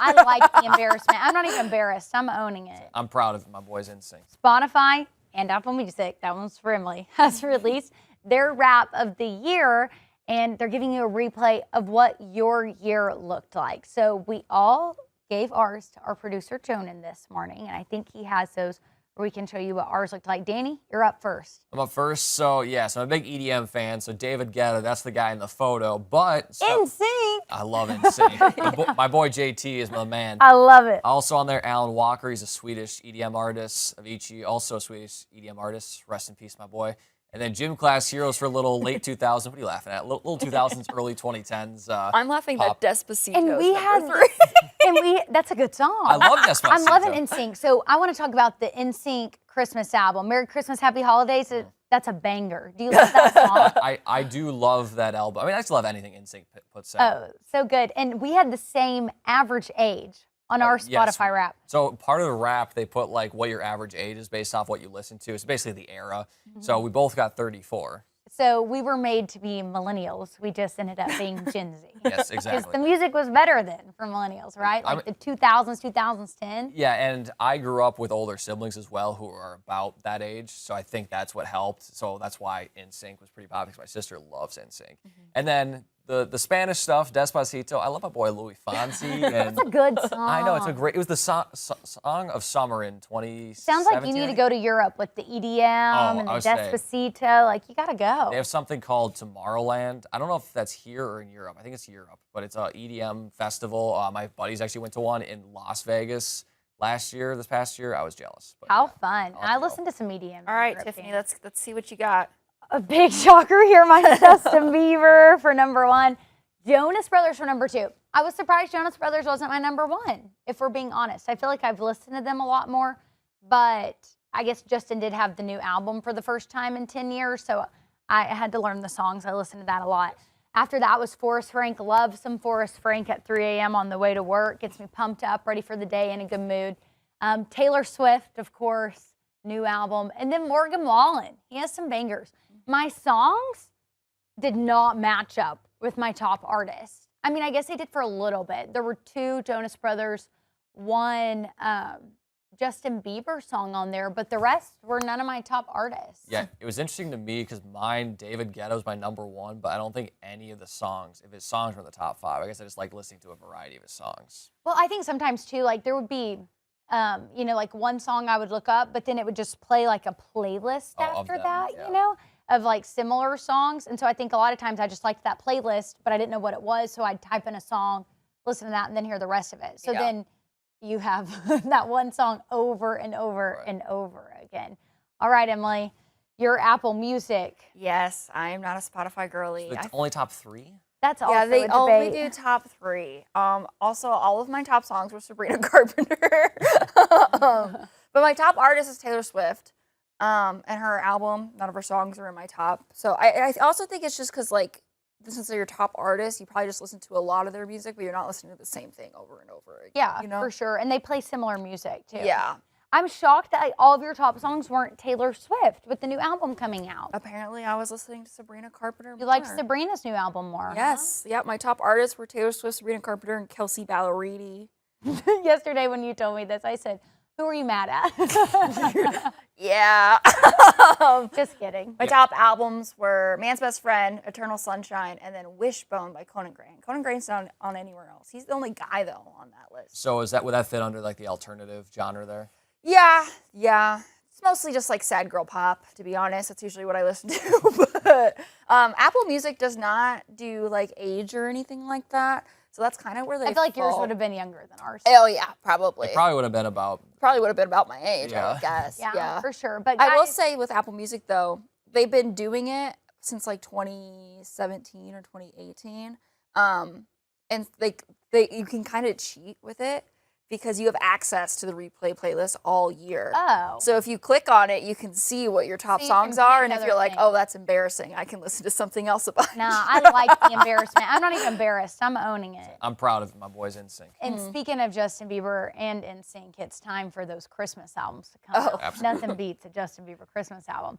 I like the embarrassment. I'm not even embarrassed. I'm owning it. I'm proud of my boys NSYNC. Spotify and Apple Music, that one's for Emily, has released their wrap of the year, and they're giving you a replay of what your year looked like. So we all gave ours to our producer, Jonan, this morning, and I think he has those where we can show you what ours looked like. Danny, you're up first. I'm up first. So, yes, I'm a big EDM fan. So, David Guetta, that's the guy in the photo. But NSYNC. I love NSYNC. My boy JT is my man. I love it. Also on there, Alan Walker. He's a Swedish EDM artist. Avicii, also a Swedish EDM artist. Rest in peace, my boy. And then Gym Class Heroes for a little late 2000s. What are you laughing at? Little 2000s, early 2010s. I'm laughing at Despacito. And we had, that's a good song. I love Despacito. I'm loving NSYNC. So I want to talk about the NSYNC Christmas album. Merry Christmas, Happy Holidays. That's a banger. Do you love that song? I do love that album. I mean, I just love anything NSYNC puts out. Oh, so good. And we had the same average age on our Spotify wrap. So part of the wrap, they put like what your average age is based off what you listen to. It's basically the era. So we both got 34. So we were made to be millennials. We just ended up being Gen Z. Yes, exactly. Because the music was better then for millennials, right? Like the 2000s, 2010. Yeah, and I grew up with older siblings as well who are about that age. So I think that's what helped. So that's why NSYNC was pretty popular because my sister loves NSYNC. And then the Spanish stuff, Despacito. I love my boy Louis Fonsi. That's a good song. I know, it was the song of summer in 2017. Sounds like you need to go to Europe with the EDM and the Despacito. Like, you got to go. They have something called Tomorrowland. I don't know if that's here or in Europe. I think it's Europe, but it's an EDM festival. My buddies actually went to one in Las Vegas this past year. I was jealous. But how fun. I listened to some EDM. All right, Tiffany, let's see what you got. A big shocker here, my Justin Bieber for number 1. Jonas Brothers for number 2. I was surprised Jonas Brothers wasn't my number 1, if we're being honest. I feel like I've listened to them a lot more, but I guess Justin did have the new album for the first time in 10 years, so I had to learn the songs. I listened to that a lot. After that was Forrest Frank. Love some Forrest Frank at 3 a.m. on the way to work. Gets me pumped up, ready for the day, in a good mood. Taylor Swift, of course, new album. And then Morgan Wallen. He has some bangers. My songs did not match up with my top artists. I mean, I guess they did for a little bit. There were 2 Jonas Brothers, 1 Justin Bieber song on there, but the rest were none of my top artists. Yeah, it was interesting to me because mine, David Guetta, was my number 1, but I don't think any of the songs, if his songs were in the top 5, I guess I just like listening to a variety of his songs. Well, I think sometimes too, like there would be, you know, like one song I would look up, but then it would just play like a playlist after that, you know, of like similar songs. And so I think a lot of times I just liked that playlist, but I didn't know what it was. So I'd type in a song, listen to that, and then hear the rest of it. So then you have that one song over and over and over again. All right, Emily, your Apple Music. Yes, I am not a Spotify girly. So it's only top 3? That's also yeah, they a debate. only do top 3. Also, all of my top songs were Sabrina Carpenter. But my top artist is Taylor Swift. And her album, none of her songs are in my top. So I also think it's just because, like, since they're your top artist, you probably just listen to a lot of their music, but you're not listening to the same thing over and over again. Yeah, you know? for sure. And they play similar music, too. Yeah. I'm shocked that all of your top songs weren't Taylor Swift with the new album coming out. Apparently, I was listening to Sabrina Carpenter more. You liked Sabrina's new album more. Yes. Huh? Yeah, my top artists were Taylor Swift, Sabrina Carpenter, and Kelsey Ballerini. Yesterday when you told me this, I said, who are you mad at? Yeah. Just kidding. My top albums were Man's Best Friend, Eternal Sunshine, and then Wishbone by Conan Gray. Conan Gray's not on anywhere else. He's the only guy, though, on that list. So would that fit under like the alternative genre there? Yeah. It's mostly just like sad girl pop, to be honest. That's usually what I listen to. But Apple Music does not do like age or anything like that. So that's kind of where they I feel like yours would have been younger than ours. Oh, yeah, probably. It probably would have been about... my age, I guess. Yeah, for sure. But I will say with Apple Music, though, they've been doing it since like 2017 or 2018. And you can kind of cheat with it because you have access to the replay playlist all year. Oh. So if you click on it, you can see what your top songs are. And if you're like, oh, that's embarrassing, I can listen to something else about it. Nah, I like the embarrassment. I'm not even embarrassed. I'm owning it. I'm proud of my boys NSYNC. And speaking of Justin Bieber and NSYNC, it's time for those Christmas albums to come out. Absolutely. Nothing beats a Justin Bieber Christmas album.